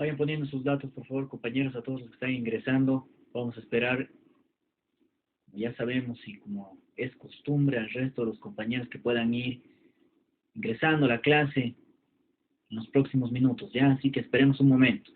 Vayan poniendo sus datos, por favor, compañeros, a todos los que están ingresando. Vamos a esperar, ya sabemos, y como es costumbre, al resto de los compañeros que puedan ir ingresando a la clase en los próximos minutos, ¿ya? Así que esperemos un momento.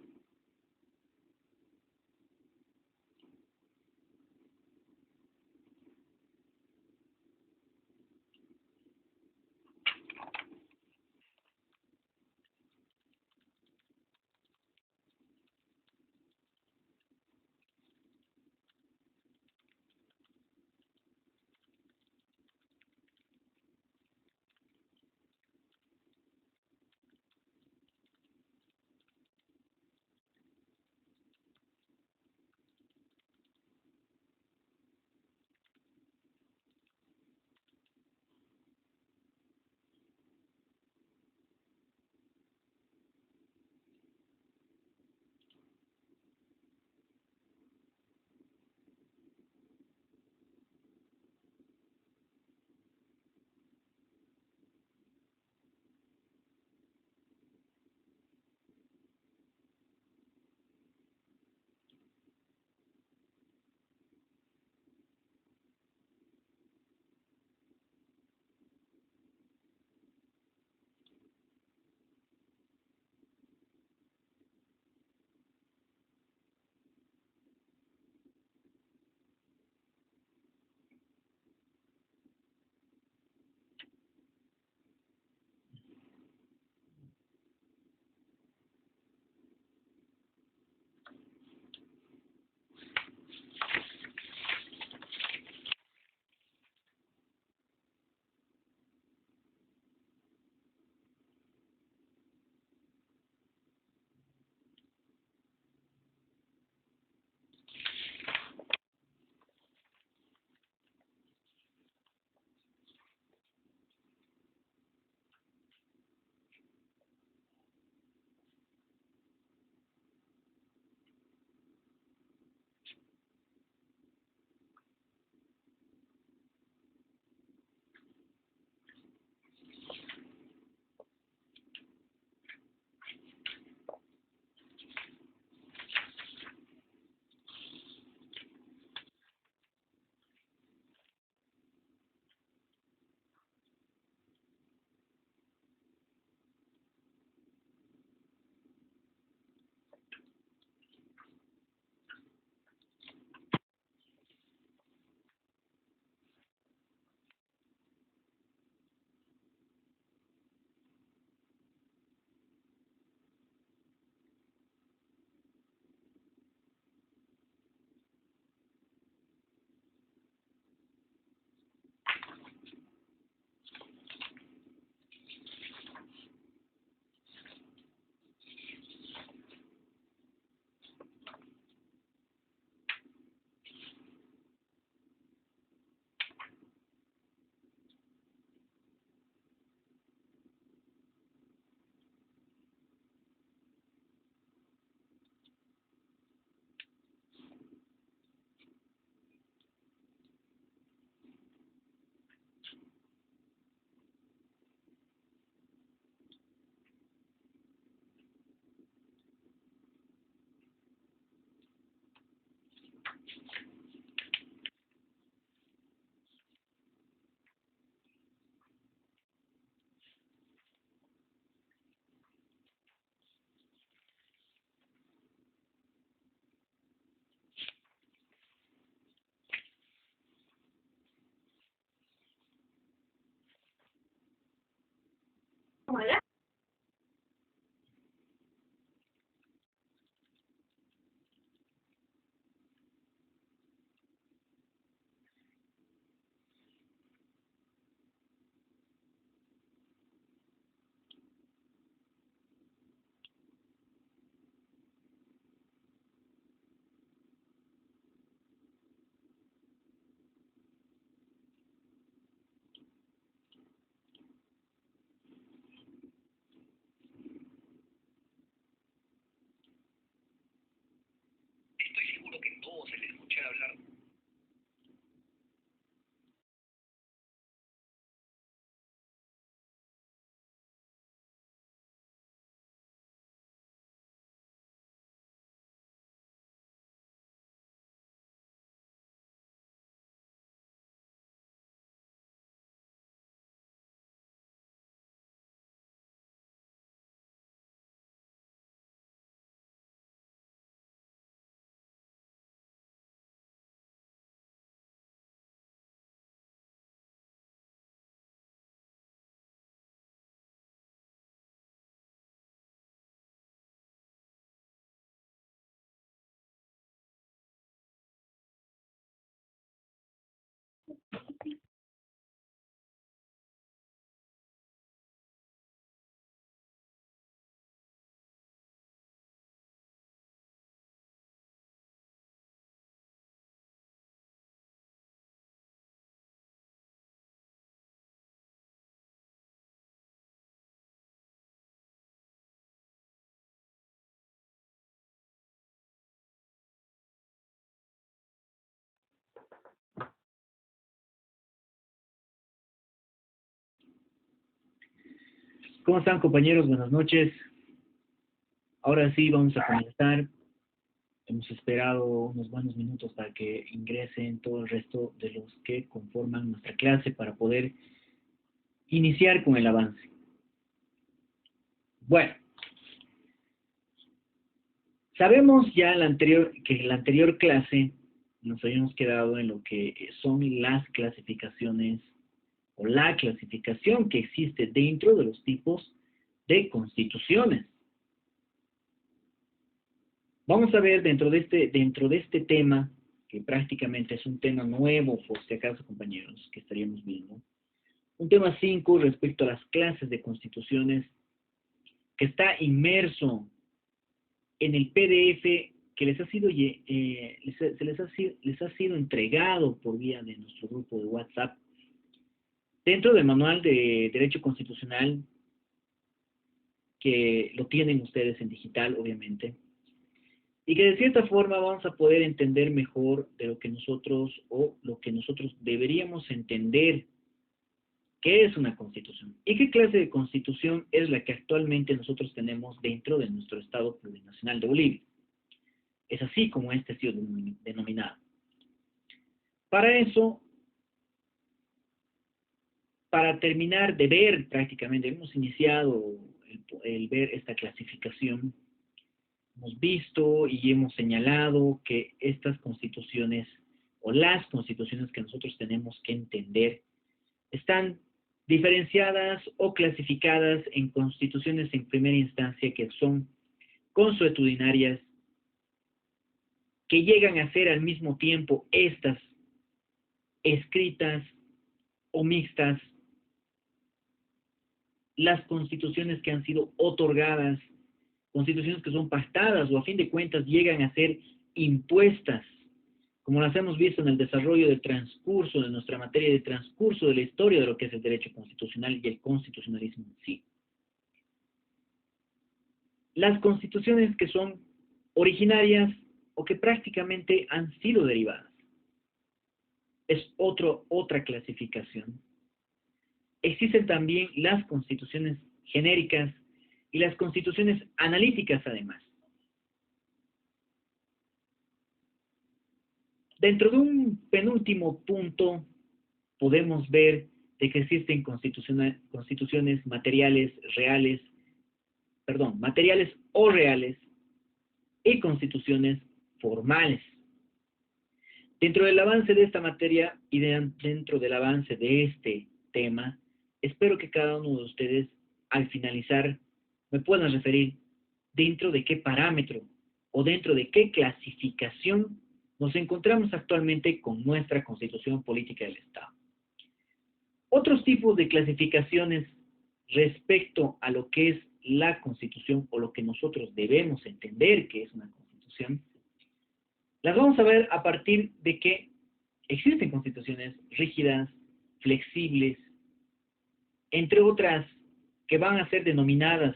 ¿Cómo están, compañeros? Buenas noches. Ahora sí vamos a comenzar. Hemos esperado unos buenos minutos para que ingresen todo el resto de los que conforman nuestra clase para poder iniciar con el avance. Bueno, sabemos ya que en la anterior clase nos habíamos quedado en lo que son las clasificaciones o la clasificación que existe dentro de los tipos de constituciones. Vamos a ver dentro de este tema, que prácticamente es un tema nuevo, por si acaso, compañeros, que estaríamos viendo. Un tema 5 respecto a las clases de constituciones, que está inmerso en el PDF que les ha sido, les ha sido entregado por vía de nuestro grupo de WhatsApp, dentro del manual de Derecho Constitucional, que lo tienen ustedes en digital, obviamente. Y que de cierta forma vamos a poder entender mejor de lo que nosotros deberíamos entender qué es una constitución y qué clase de constitución es la que actualmente nosotros tenemos dentro de nuestro Estado Plurinacional de Bolivia. Es así como este ha sido denominado. Para eso, para terminar de ver prácticamente, hemos iniciado el ver esta clasificación. Hemos visto y hemos señalado que estas constituciones o las constituciones que nosotros tenemos que entender están diferenciadas o clasificadas en constituciones en primera instancia que son consuetudinarias, que llegan a ser al mismo tiempo estas escritas o mixtas, las constituciones que han sido otorgadas, constituciones que son pactadas o a fin de cuentas llegan a ser impuestas, como las hemos visto en el desarrollo del transcurso de nuestra materia, de transcurso de la historia de lo que es el derecho constitucional y el constitucionalismo en sí. Las constituciones que son originarias o que prácticamente han sido derivadas. Es otra clasificación. Existen también las constituciones genéricas y las constituciones analíticas además. Dentro de un penúltimo punto podemos ver de que existen constituciones materiales o reales y constituciones formales. Dentro del avance de esta materia y dentro del avance de este tema, espero que cada uno de ustedes al finalizar me puedan referir dentro de qué parámetro o dentro de qué clasificación nos encontramos actualmente con nuestra Constitución Política del Estado. Otros tipos de clasificaciones respecto a lo que es la Constitución o lo que nosotros debemos entender que es una Constitución, las vamos a ver a partir de que existen constituciones rígidas, flexibles, entre otras que van a ser denominadas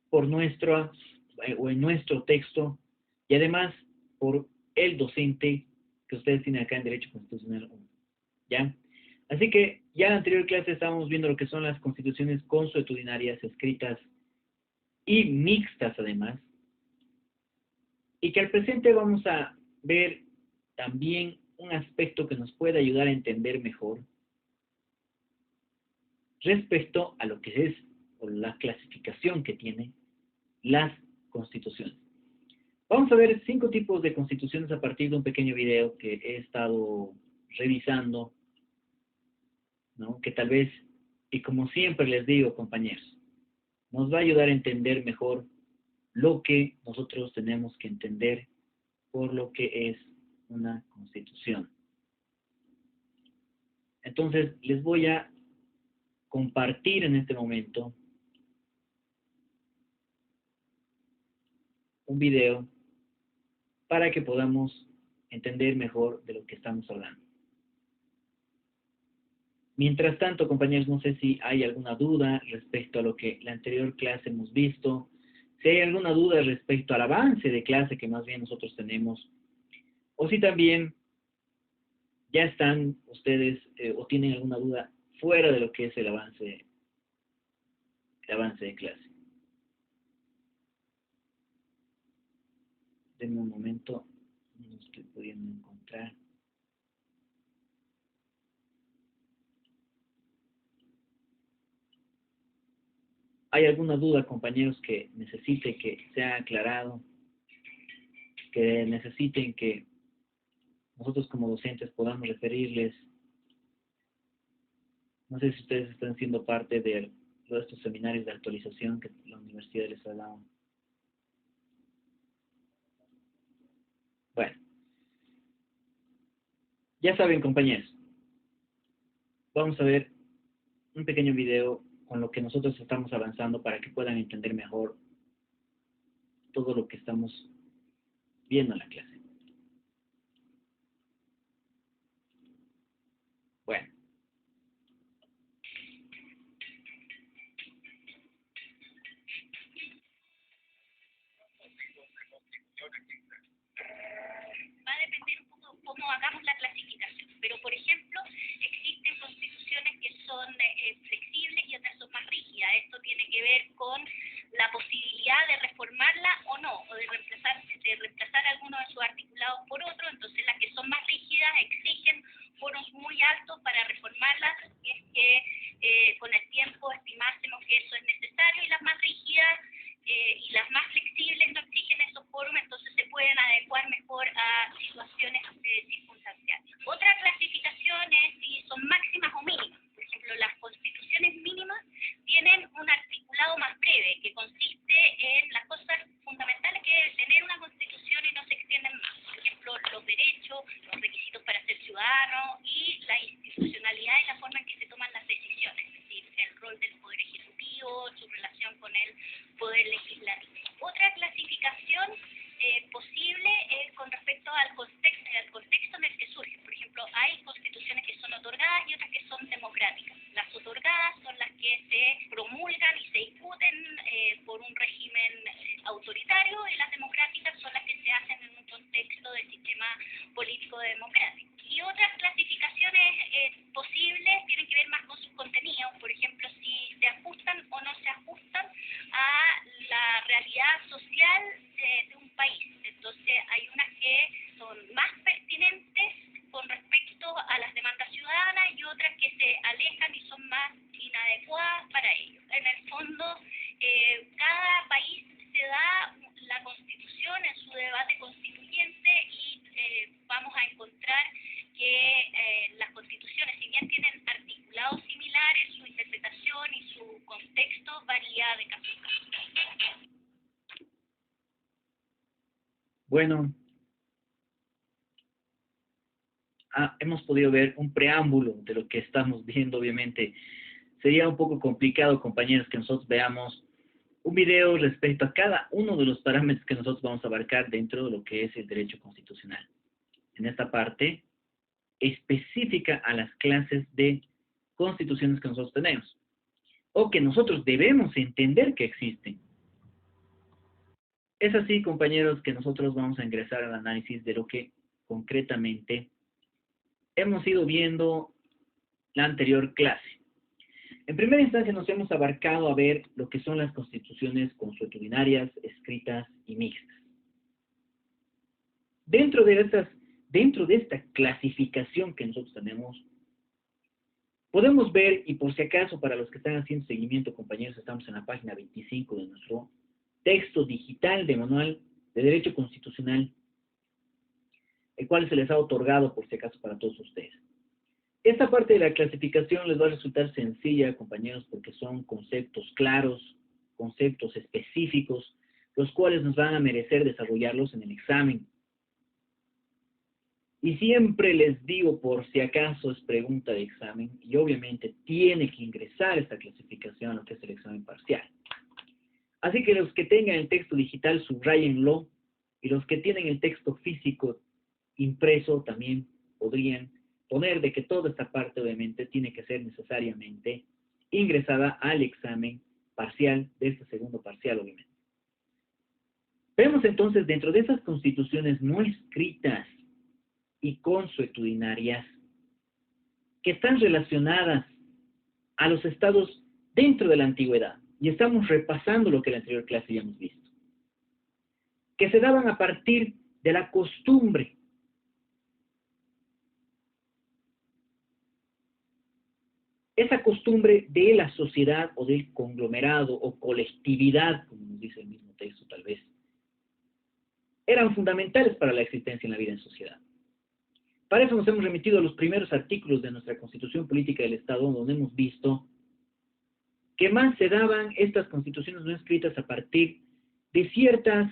por en nuestro texto y además por el docente que ustedes tienen acá en Derecho Constitucional 1. ¿Ya? Así que ya en la anterior clase estábamos viendo lo que son las constituciones consuetudinarias, escritas y mixtas además, y que al presente vamos a ver también un aspecto que nos puede ayudar a entender mejor respecto a lo que es o la clasificación que tienen las constituciones. Vamos a ver 5 tipos de constituciones a partir de un pequeño video que he estado revisando, ¿no? Que tal vez, y como siempre les digo, compañeros, nos va a ayudar a entender mejor lo que nosotros tenemos que entender por lo que es una constitución. Entonces, les voy a compartir en este momento un video para que podamos entender mejor de lo que estamos hablando. Mientras tanto, compañeros, no sé si hay alguna duda respecto a lo que la anterior clase hemos visto, si hay alguna duda respecto al avance de clase que más bien nosotros tenemos, o si también ya están ustedes o tienen alguna duda fuera de lo que es el avance avance de clase. Denme un momento, no estoy pudiendo encontrar. ¿Hay alguna duda, compañeros, que necesite que sea aclarado? Que necesiten que nosotros como docentes podamos referirles. No sé si ustedes están siendo parte de todos estos seminarios de actualización que la universidad les ha dado. Bueno, ya saben, compañeros, vamos a ver un pequeño video con lo que nosotros estamos avanzando para que puedan entender mejor todo lo que estamos viendo en la clase. Bueno. Va a depender un poco de cómo hagamos la clasificación. Pero, por ejemplo, existen constituciones que son flexibles y otras son más rígidas. Esto tiene que ver con la posibilidad de reformarla o no, o de reemplazar alguno de sus articulados por otro. Entonces, las que son más rígidas exigen foros muy altos para reformarlas, y es que con el tiempo estimásemos que eso es necesario, y las más rígidas y las más flexibles no exigen esos foros, entonces se pueden adecuar mejor a situaciones circunstanciales. Otra clasificación es si son máximas o mínimas. Por ejemplo, las constituciones mínimas tienen un articulado más breve, que consiste en las cosas fundamentales que es tener una constitución y no se extienden más. Por ejemplo, los derechos, los requisitos para ser ciudadano y la institucionalidad y la forma en que se toman las decisiones, es decir, el rol del Poder Ejecutivo, su relación con el Poder Legislativo. Otra clasificación posible es con respecto al contexto en el que surge. Por ejemplo, hay constituciones que son otorgadas y otras que son democráticas. Las otorgadas son las que se promulgan y se discuten por un régimen autoritario, y las democráticas son las que se hacen en un contexto de sistema político democrático. Y otras clasificaciones posibles tienen que ver más con sus contenidos, por ejemplo, si se ajustan o no se ajustan a la realidad social de un país. Entonces, hay unas que son más pertinentes con respecto a las demandas ciudadanas y otras que se alejan y son más inadecuadas para ellos. En el fondo, cada país se da la Constitución en su debate constituyente, y vamos a encontrar que las constituciones, si bien tienen articulados similares, su interpretación y su contexto varía de caso a caso. Bueno, hemos podido ver un preámbulo de lo que estamos viendo. Obviamente sería un poco complicado, compañeros, que nosotros veamos un video respecto a cada uno de los parámetros que nosotros vamos a abarcar dentro de lo que es el derecho constitucional. En esta parte específica a las clases de constituciones que nosotros tenemos, o que nosotros debemos entender que existen. Es así, compañeros, que nosotros vamos a ingresar al análisis de lo que concretamente hemos ido viendo la anterior clase. En primera instancia nos hemos abarcado a ver lo que son las constituciones consuetudinarias, escritas y mixtas. Dentro de esta clasificación que nosotros tenemos, podemos ver, y por si acaso para los que están haciendo seguimiento, compañeros, estamos en la página 25 de nuestro texto digital de Manual de Derecho Constitucional, el cual se les ha otorgado por si acaso para todos ustedes. Esta parte de la clasificación les va a resultar sencilla, compañeros, porque son conceptos claros, conceptos específicos, los cuales nos van a merecer desarrollarlos en el examen. Y siempre les digo, por si acaso es pregunta de examen, y obviamente tiene que ingresar esta clasificación a lo que es el examen parcial. Así que los que tengan el texto digital, subrayenlo, y los que tienen el texto físico impreso también podrían poner de que toda esta parte obviamente tiene que ser necesariamente ingresada al examen parcial de este segundo parcial, obviamente. Vemos entonces dentro de esas constituciones no escritas y consuetudinarias que están relacionadas a los estados dentro de la antigüedad. y estamos repasando lo que en la anterior clase ya hemos visto, que se daban a partir de la costumbre. Esa costumbre de la sociedad o del conglomerado o colectividad, como nos dice el mismo texto tal vez, eran fundamentales para la existencia en la vida en sociedad. Para eso nos hemos remitido a los primeros artículos de nuestra Constitución Política del Estado, donde hemos visto que más se daban estas constituciones no escritas a partir de ciertas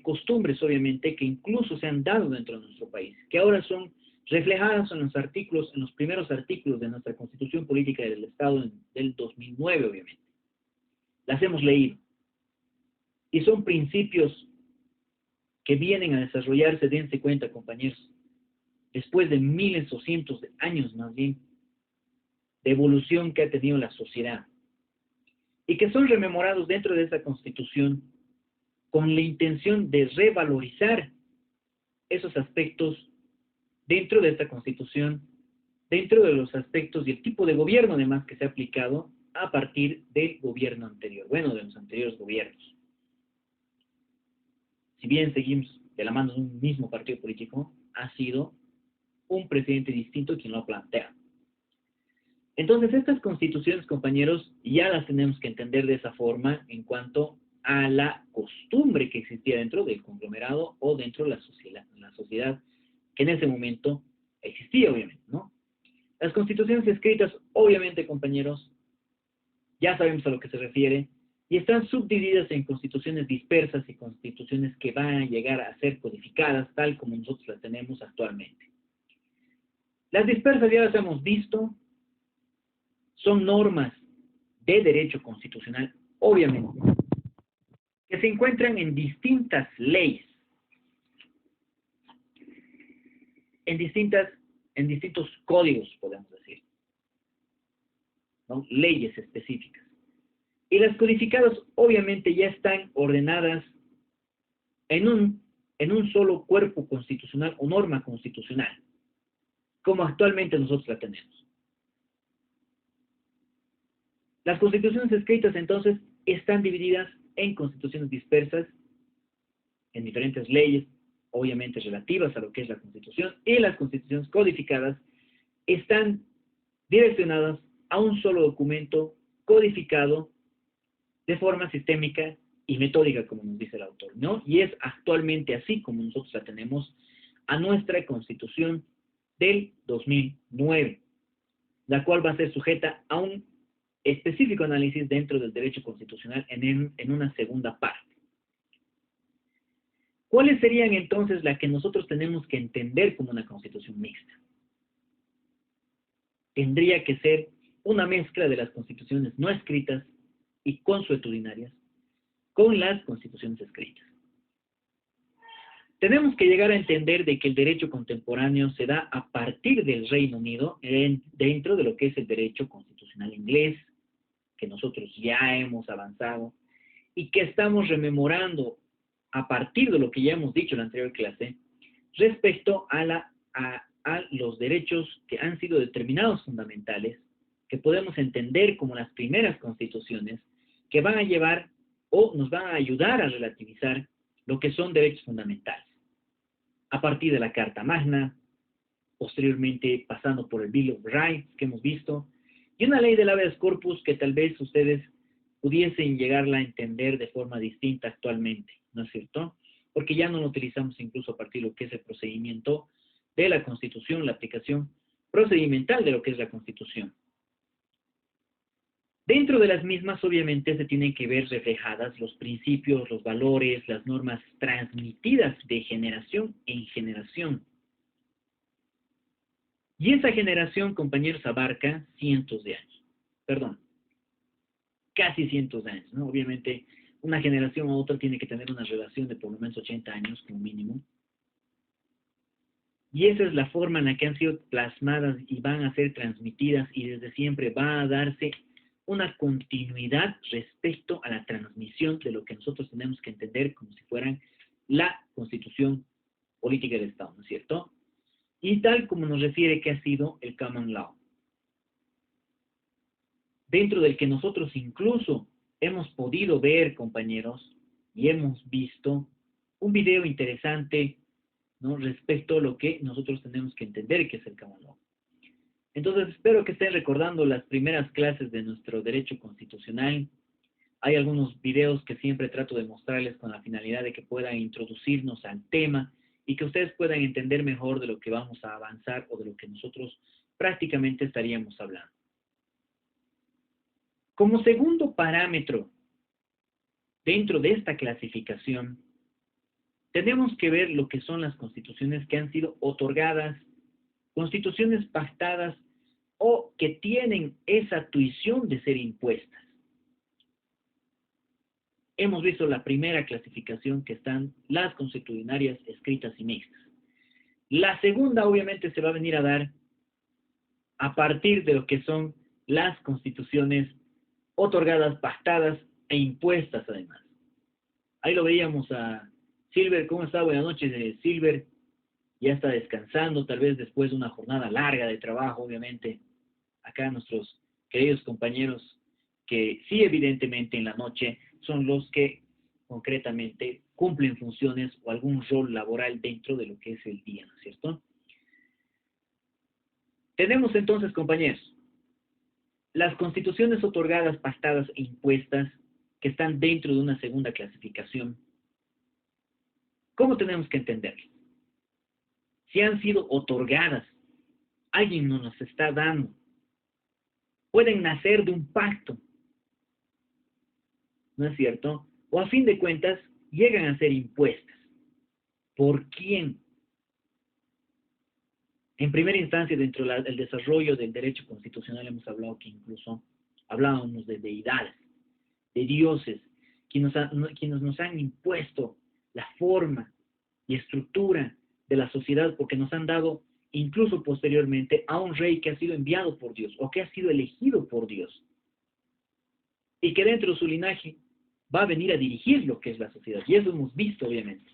costumbres, obviamente, que incluso se han dado dentro de nuestro país, que ahora son reflejadas en los artículos, en los primeros artículos de nuestra Constitución Política del Estado del 2009, obviamente. Las hemos leído. Y son principios que vienen a desarrollarse, dense cuenta, compañeros, después de miles o cientos de años, más bien, de evolución que ha tenido la sociedad, y que son rememorados dentro de esa Constitución con la intención de revalorizar esos aspectos dentro de esta Constitución, dentro de los aspectos y el tipo de gobierno además que se ha aplicado a partir del gobierno anterior, bueno, de los anteriores gobiernos. Si bien seguimos de la mano de un mismo partido político, ha sido un presidente distinto quien lo plantea. Entonces, estas constituciones, compañeros, ya las tenemos que entender de esa forma en cuanto a la costumbre que existía dentro del conglomerado o dentro de la sociedad que en ese momento existía, obviamente, ¿no? Las constituciones escritas, obviamente, compañeros, ya sabemos a lo que se refiere, y están subdivididas en constituciones dispersas y constituciones que van a llegar a ser codificadas tal como nosotros las tenemos actualmente. Las dispersas ya las hemos visto, son normas de derecho constitucional, obviamente, que se encuentran en distintas leyes, en distintos códigos, podemos decir, ¿no? Leyes específicas. Y las codificadas, obviamente, ya están ordenadas en un solo cuerpo constitucional o norma constitucional, como actualmente nosotros la tenemos. Las constituciones escritas, entonces, están divididas en constituciones dispersas, en diferentes leyes, obviamente relativas a lo que es la Constitución, y las constituciones codificadas están direccionadas a un solo documento codificado de forma sistémica y metódica, como nos dice el autor, ¿no? Y es actualmente así como nosotros la tenemos a nuestra Constitución del 2009, la cual va a ser sujeta a un específico análisis dentro del derecho constitucional en una segunda parte. ¿Cuáles serían entonces las que nosotros tenemos que entender como una constitución mixta? Tendría que ser una mezcla de las constituciones no escritas y consuetudinarias con las constituciones escritas. Tenemos que llegar a entender de que el derecho contemporáneo se da a partir del Reino Unido dentro de lo que es el derecho constitucional inglés, que nosotros ya hemos avanzado y que estamos rememorando a partir de lo que ya hemos dicho en la anterior clase respecto a los derechos que han sido determinados fundamentales, que podemos entender como las primeras constituciones que van a llevar o nos van a ayudar a relativizar lo que son derechos fundamentales. A partir de la Carta Magna, posteriormente pasando por el Bill of Rights que hemos visto, y una ley del habeas corpus que tal vez ustedes pudiesen llegarla a entender de forma distinta actualmente, ¿no es cierto? Porque ya no lo utilizamos incluso a partir de lo que es el procedimiento de la Constitución, la aplicación procedimental de lo que es la Constitución. Dentro de las mismas, obviamente, se tienen que ver reflejadas los principios, los valores, las normas transmitidas de generación en generación. Y esa generación, compañeros, abarca cientos de años. Perdón, casi cientos de años, ¿no? Obviamente, una generación a otra tiene que tener una relación de por lo menos 80 años como mínimo. Y esa es la forma en la que han sido plasmadas y van a ser transmitidas y desde siempre va a darse una continuidad respecto a la transmisión de lo que nosotros tenemos que entender como si fueran la Constitución Política del Estado, ¿no es cierto? Y tal como nos refiere que ha sido el Common Law, dentro del que nosotros incluso hemos podido ver, compañeros, y hemos visto un video interesante, ¿no?, respecto a lo que nosotros tenemos que entender que es el common law. Entonces, espero que estén recordando las primeras clases de nuestro derecho constitucional. Hay algunos videos que siempre trato de mostrarles con la finalidad de que puedan introducirnos al tema y que ustedes puedan entender mejor de lo que vamos a avanzar o de lo que nosotros prácticamente estaríamos hablando. Como segundo parámetro dentro de esta clasificación, tenemos que ver lo que son las constituciones que han sido otorgadas, constituciones pactadas o que tienen esa tuición de ser impuestas. Hemos visto la primera clasificación, que están las constitucionarias escritas y mixtas. La segunda obviamente se va a venir a dar a partir de lo que son las constituciones otorgadas, pactadas e impuestas además. Ahí lo veíamos a Silver. ¿Cómo está? Buenas noches, Silver. Ya está descansando, tal vez después de una jornada larga de trabajo, obviamente. Acá nuestros queridos compañeros que sí, evidentemente en la noche son los que concretamente cumplen funciones o algún rol laboral dentro de lo que es el día, ¿no es cierto? Tenemos entonces, compañeros, las constituciones otorgadas, pactadas e impuestas que están dentro de una segunda clasificación. ¿Cómo tenemos que entenderlas? Si han sido otorgadas, alguien nos las está dando. Pueden nacer de un pacto, ¿no es cierto? O a fin de cuentas, llegan a ser impuestas. ¿Por quién? En primera instancia, dentro del desarrollo del derecho constitucional hemos hablado que incluso hablábamos de deidades, de dioses, quienes nos han impuesto la forma y estructura de la sociedad, porque nos han dado incluso posteriormente a un rey que ha sido enviado por Dios o que ha sido elegido por Dios y que dentro de su linaje va a venir a dirigir lo que es la sociedad. Y eso hemos visto, obviamente.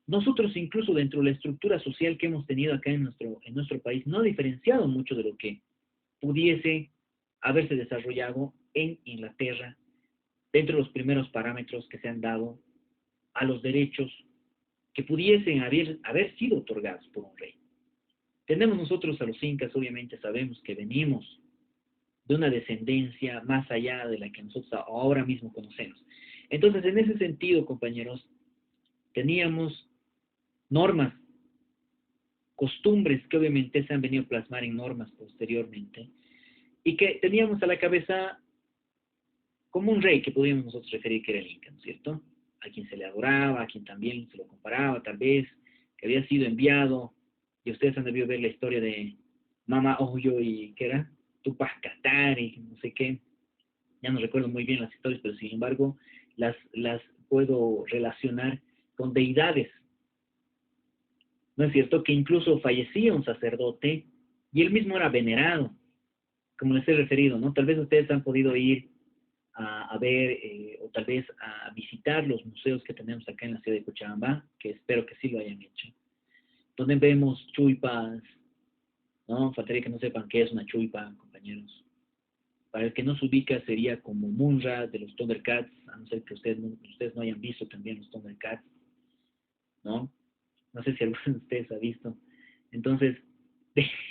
Nosotros incluso dentro de la estructura social que hemos tenido acá en nuestro país no ha diferenciado mucho de lo que pudiese haberse desarrollado en Inglaterra dentro de los primeros parámetros que se han dado a los derechos que pudiesen haber sido otorgados por un rey. Tenemos nosotros a los incas, obviamente sabemos que venimos de una descendencia más allá de la que nosotros ahora mismo conocemos. Entonces, en ese sentido, compañeros, teníamos normas, costumbres que obviamente se han venido a plasmar en normas posteriormente y que teníamos a la cabeza como un rey que podíamos nosotros referir que era el Inca, ¿no es cierto? A quien se le adoraba, a quien también se lo comparaba, tal vez, que había sido enviado, y ustedes han debido ver la historia de Mama Oyo y, ¿qué era? Tupac Katari, no sé qué, ya no recuerdo muy bien las historias, pero sin embargo las puedo relacionar con deidades, ¿no es cierto? Que incluso fallecía un sacerdote y él mismo era venerado, como les he referido, ¿no? Tal vez ustedes han podido ir a ver o tal vez a visitar los museos que tenemos acá en la ciudad de Cochabamba, que espero que sí lo hayan hecho, donde vemos chuipas, ¿no? Faltaría que no sepan qué es una chuipa, compañeros. Para el que no se ubica, sería como Munra de los Thundercats, a no ser que ustedes no hayan visto también los Thundercats, ¿no? No sé si alguno de ustedes ha visto. Entonces,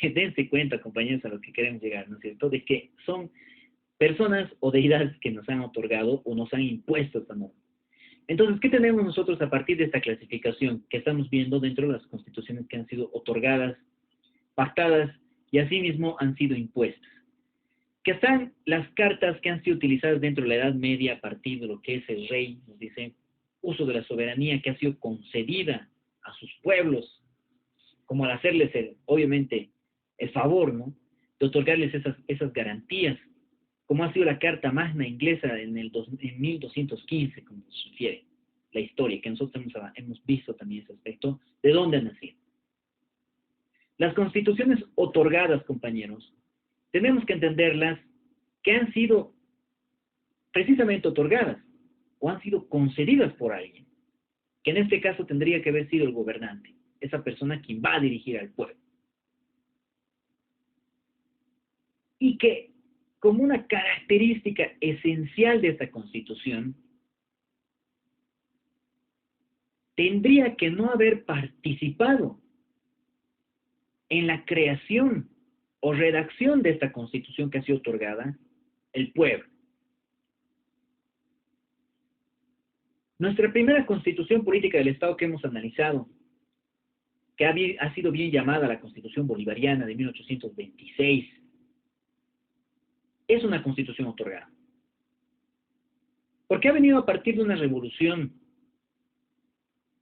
dense cuenta, compañeros, a lo que queremos llegar, ¿no es cierto? De que son personas o deidades que nos han otorgado o nos han impuesto esta norma. Entonces, ¿qué tenemos nosotros a partir de esta clasificación que estamos viendo dentro de las constituciones que han sido otorgadas, pactadas y asimismo han sido impuestas? Que están las cartas que han sido utilizadas dentro de la Edad Media a partir de lo que es el rey, nos dice, uso de la soberanía que ha sido concedida a sus pueblos, como al hacerles, obviamente, el favor, ¿no?, de otorgarles esas garantías, como ha sido la Carta Magna inglesa en 1215, como se refiere la historia, que nosotros hemos visto también ese aspecto, de dónde han nacido. Las constituciones otorgadas, compañeros, tenemos que entenderlas que han sido precisamente otorgadas o han sido concedidas por alguien, que en este caso tendría que haber sido el gobernante, esa persona quien va a dirigir al pueblo. Y que como una característica esencial de esta Constitución, tendría que no haber participado en la creación o redacción de esta Constitución que ha sido otorgada el pueblo. Nuestra primera Constitución política del Estado que hemos analizado, que ha sido bien llamada la Constitución Bolivariana de 1826, es una Constitución otorgada. Porque ha venido a partir de una revolución.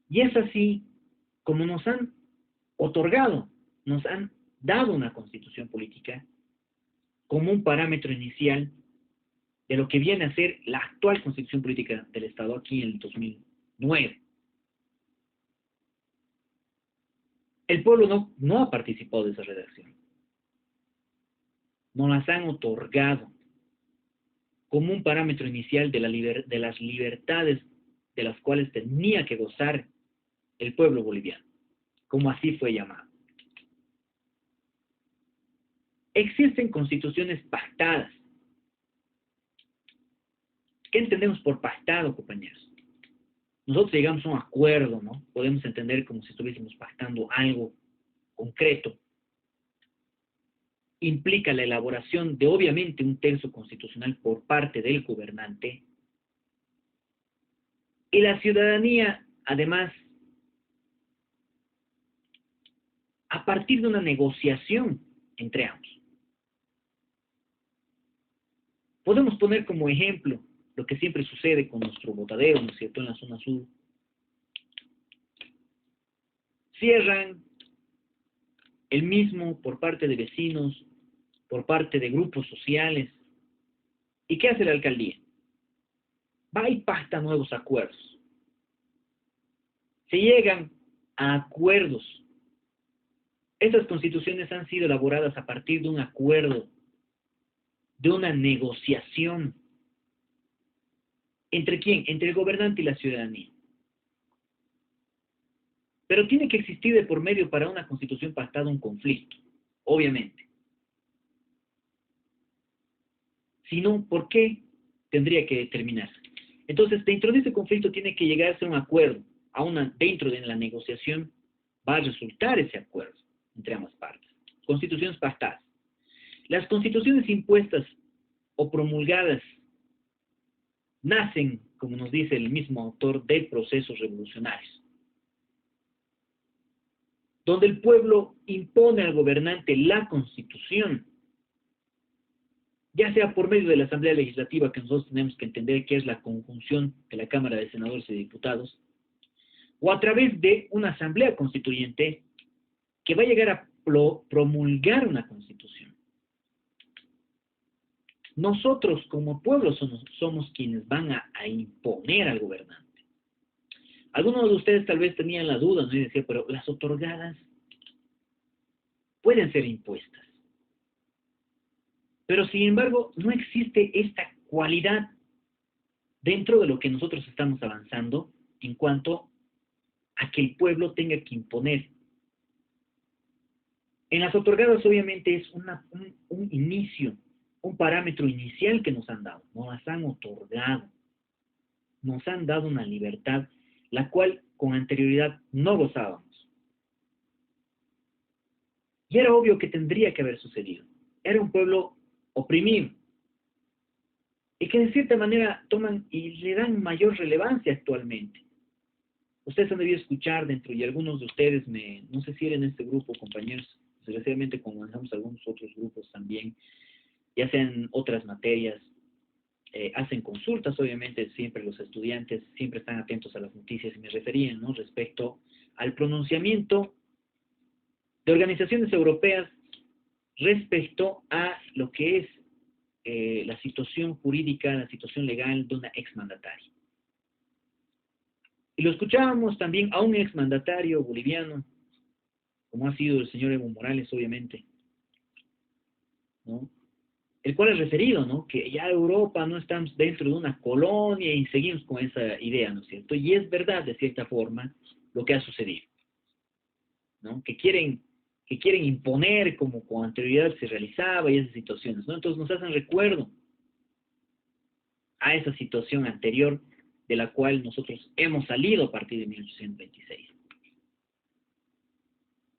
Y es así como nos han otorgado, nos han dado una Constitución política como un parámetro inicial de lo que viene a ser la actual Constitución política del Estado aquí en el 2009. El pueblo no ha participado de esa redacción. Nos las han otorgado como un parámetro inicial de las libertades de las cuales tenía que gozar el pueblo boliviano, como así fue llamado. Existen constituciones pactadas. ¿Qué entendemos por pactado, compañeros? Nosotros llegamos a un acuerdo, ¿no? Podemos entender como si estuviésemos pactando algo concreto. Implica la elaboración de, obviamente, un texto constitucional por parte del gobernante. Y la ciudadanía, además, a partir de una negociación entre ambos. Podemos poner como ejemplo lo que siempre sucede con nuestro botadero, ¿no es cierto?, en la zona sur. Cierran el mismo por parte de vecinos, por parte de grupos sociales. ¿Y qué hace la alcaldía? Va y pacta nuevos acuerdos. Se llegan a acuerdos. Estas constituciones han sido elaboradas a partir de un acuerdo, de una negociación. ¿Entre quién? Entre el gobernante y la ciudadanía. Pero tiene que existir de por medio para una constitución pactada un conflicto, obviamente. Si no, ¿por qué tendría que determinarse? Entonces, dentro de ese conflicto tiene que llegarse a un acuerdo. Dentro de la negociación va a resultar ese acuerdo entre ambas partes. Constituciones pactadas. Las constituciones impuestas o promulgadas nacen, como nos dice el mismo autor, de procesos revolucionarios, donde el pueblo impone al gobernante la Constitución, ya sea por medio de la Asamblea Legislativa, que nosotros tenemos que entender que es la conjunción de la Cámara de Senadores y Diputados, o a través de una Asamblea Constituyente que va a llegar a promulgar una Constitución. Nosotros como pueblo somos quienes van a imponer al gobernante. Algunos de ustedes tal vez tenían la duda, ¿no? Y decían, pero las otorgadas pueden ser impuestas. Pero sin embargo, no existe esta cualidad dentro de lo que nosotros estamos avanzando en cuanto a que el pueblo tenga que imponer. En las otorgadas obviamente es un inicio, un parámetro inicial que nos han dado, nos las han otorgado, nos han dado una libertad, la cual con anterioridad no gozábamos. Y era obvio que tendría que haber sucedido. Era un pueblo oprimido, y que de cierta manera toman y le dan mayor relevancia actualmente. Ustedes han debido escuchar dentro, y algunos de ustedes, no sé si eran en este grupo, compañeros, desgraciadamente como manejamos algunos otros grupos también, ya sean otras materias, hacen consultas, obviamente siempre los estudiantes siempre están atentos a las noticias, y me referían, ¿no?, respecto al pronunciamiento de organizaciones europeas respecto a lo que es la situación jurídica, la situación legal de una exmandataria. Y lo escuchábamos también a un exmandatario boliviano, como ha sido el señor Evo Morales, obviamente, ¿no?, el cual es referido, ¿no?, que ya Europa no estamos dentro de una colonia y seguimos con esa idea, ¿no es cierto? Y es verdad, de cierta forma, lo que ha sucedido, ¿no?, que quieren que quieren imponer como con anterioridad se realizaba y esas situaciones, ¿no? Entonces nos hacen recuerdo a esa situación anterior de la cual nosotros hemos salido a partir de 1826.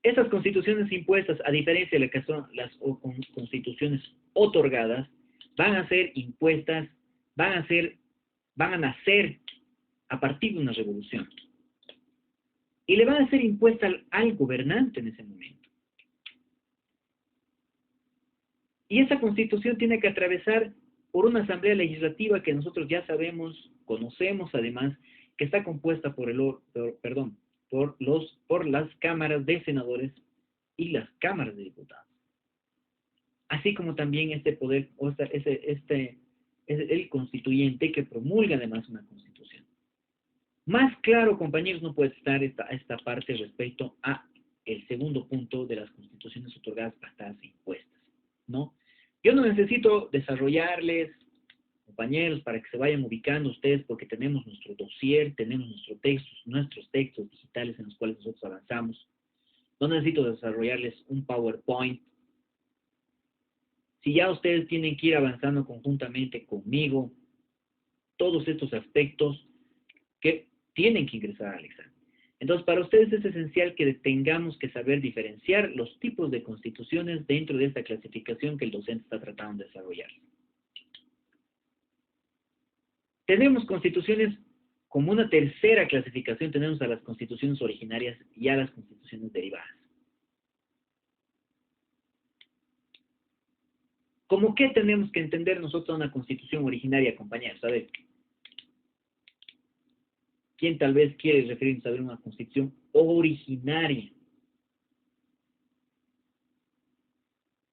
Estas constituciones impuestas, a diferencia de las que son las constituciones otorgadas, van a ser impuestas, van a nacer a partir de una revolución. Y le van a ser impuesta al gobernante en ese momento. Y esa constitución tiene que atravesar por una asamblea legislativa que nosotros ya sabemos, conocemos además, que está compuesta por las cámaras de senadores y las cámaras de diputados. Así como también este poder, el constituyente que promulga además una constitución. Más claro, compañeros, no puede estar esta parte respecto a el segundo punto de las constituciones otorgadas, pactadas e impuestas, ¿no? Yo no necesito desarrollarles, compañeros, para que se vayan ubicando ustedes, porque tenemos nuestro dossier, tenemos nuestros textos digitales en los cuales nosotros avanzamos. No necesito desarrollarles un PowerPoint. Si ya ustedes tienen que ir avanzando conjuntamente conmigo, todos estos aspectos que tienen que ingresar al examen. Entonces, para ustedes es esencial que tengamos que saber diferenciar los tipos de constituciones dentro de esta clasificación que el docente está tratando de desarrollar. Tenemos constituciones como una tercera clasificación, tenemos a las constituciones originarias y a las constituciones derivadas. ¿Cómo qué tenemos que entender nosotros una constitución originaria, compañeros? A ver, ¿quién tal vez quiere referirse a ver una constitución originaria?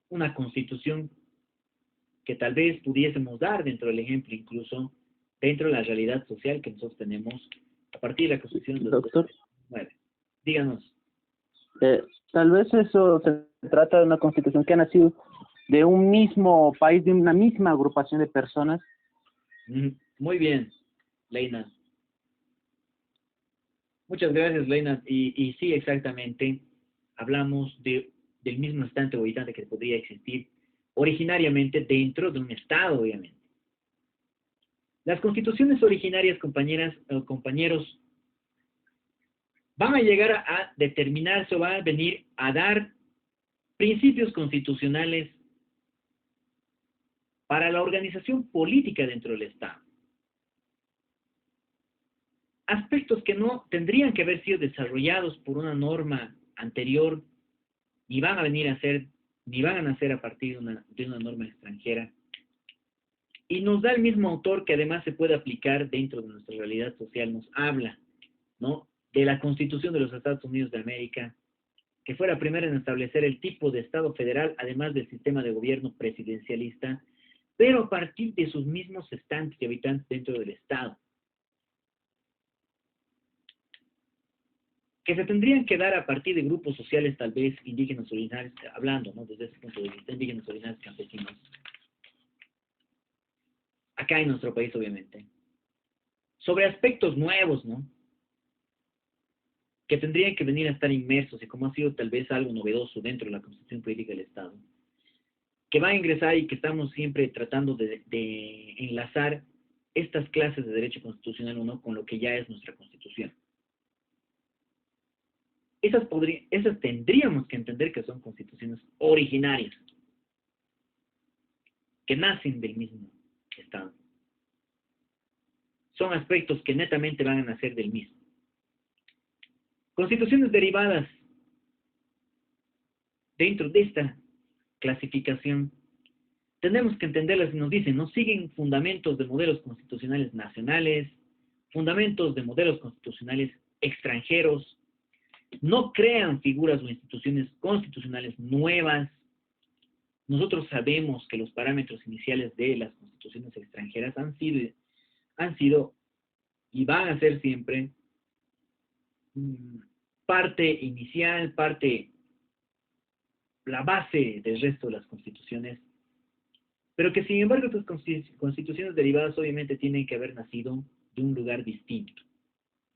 Una constitución que tal vez pudiésemos dar dentro del ejemplo, incluso dentro de la realidad social que nosotros tenemos a partir de la Constitución de Doctor, 2009. Díganos. tal vez eso se trata de una constitución que ha nacido de un mismo país, de una misma agrupación de personas. Muy bien, Leina. Muchas gracias, Leina. Y sí, exactamente, hablamos del mismo instante o habitante que podría existir originariamente dentro de un Estado, obviamente. Las constituciones originarias, compañeras o compañeros, van a llegar a determinarse o van a venir a dar principios constitucionales para la organización política dentro del Estado. Aspectos que no tendrían que haber sido desarrollados por una norma anterior, ni van a venir a ser, ni van a nacer a partir de una norma extranjera. Y nos da el mismo autor que además se puede aplicar dentro de nuestra realidad social, nos habla, ¿no?, de la Constitución de los Estados Unidos de América, que fue la primera en establecer el tipo de Estado federal, además del sistema de gobierno presidencialista, pero a partir de sus mismos estantes y habitantes dentro del Estado, que se tendrían que dar a partir de grupos sociales, tal vez indígenas originarios, hablando, ¿no?, desde ese punto de vista, indígenas originarios, campesinos, acá en nuestro país, obviamente, sobre aspectos nuevos, ¿no?, que tendrían que venir a estar inmersos, y como ha sido tal vez algo novedoso dentro de la Constitución Política del Estado, que va a ingresar y que estamos siempre tratando de enlazar estas clases de derecho constitucional o no con lo que ya es nuestra Constitución. Esas tendríamos que entender que son constituciones originarias, que nacen del mismo Estado. Son aspectos que netamente van a nacer del mismo. Constituciones derivadas. Dentro de esta clasificación, tenemos que entenderlas y nos dicen, ¿no?, siguen fundamentos de modelos constitucionales nacionales, fundamentos de modelos constitucionales extranjeros, no crean figuras o instituciones constitucionales nuevas. Nosotros sabemos que los parámetros iniciales de las constituciones extranjeras han sido y van a ser siempre parte inicial, la base del resto de las constituciones, pero que sin embargo estas constituciones derivadas obviamente tienen que haber nacido de un lugar distinto,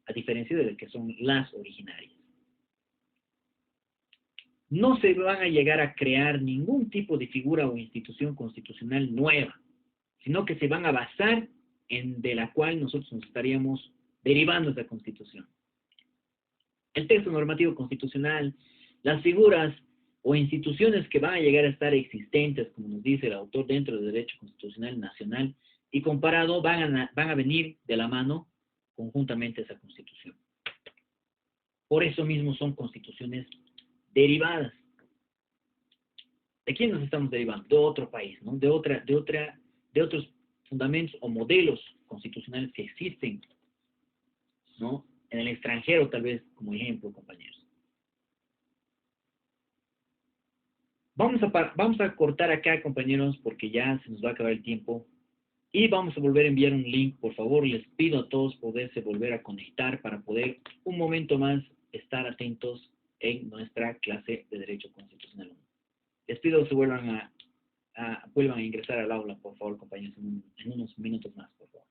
a diferencia de las que son las originarias. no se van a llegar a crear ningún tipo de figura o institución constitucional nueva, sino que se van a basar en de la cual nosotros nos estaríamos derivando esa constitución. El texto normativo constitucional, las figuras o instituciones que van a llegar a estar existentes, como nos dice el autor, dentro del derecho constitucional nacional y comparado, van a venir de la mano conjuntamente a esa constitución. Por eso mismo son constituciones derivadas. ¿De quién nos estamos derivando? De otro país, ¿no? De otros fundamentos o modelos constitucionales que existen, ¿no? En el extranjero, tal vez, como ejemplo, compañeros. Vamos a cortar acá, compañeros, porque ya se nos va a acabar el tiempo. Y vamos a volver a enviar un link. Por favor, les pido a todos poderse volver a conectar para poder un momento más estar atentos en nuestra clase de Derecho Constitucional 1. Les pido que se vuelvan a ingresar al aula, por favor, compañeros, en unos minutos más, por favor.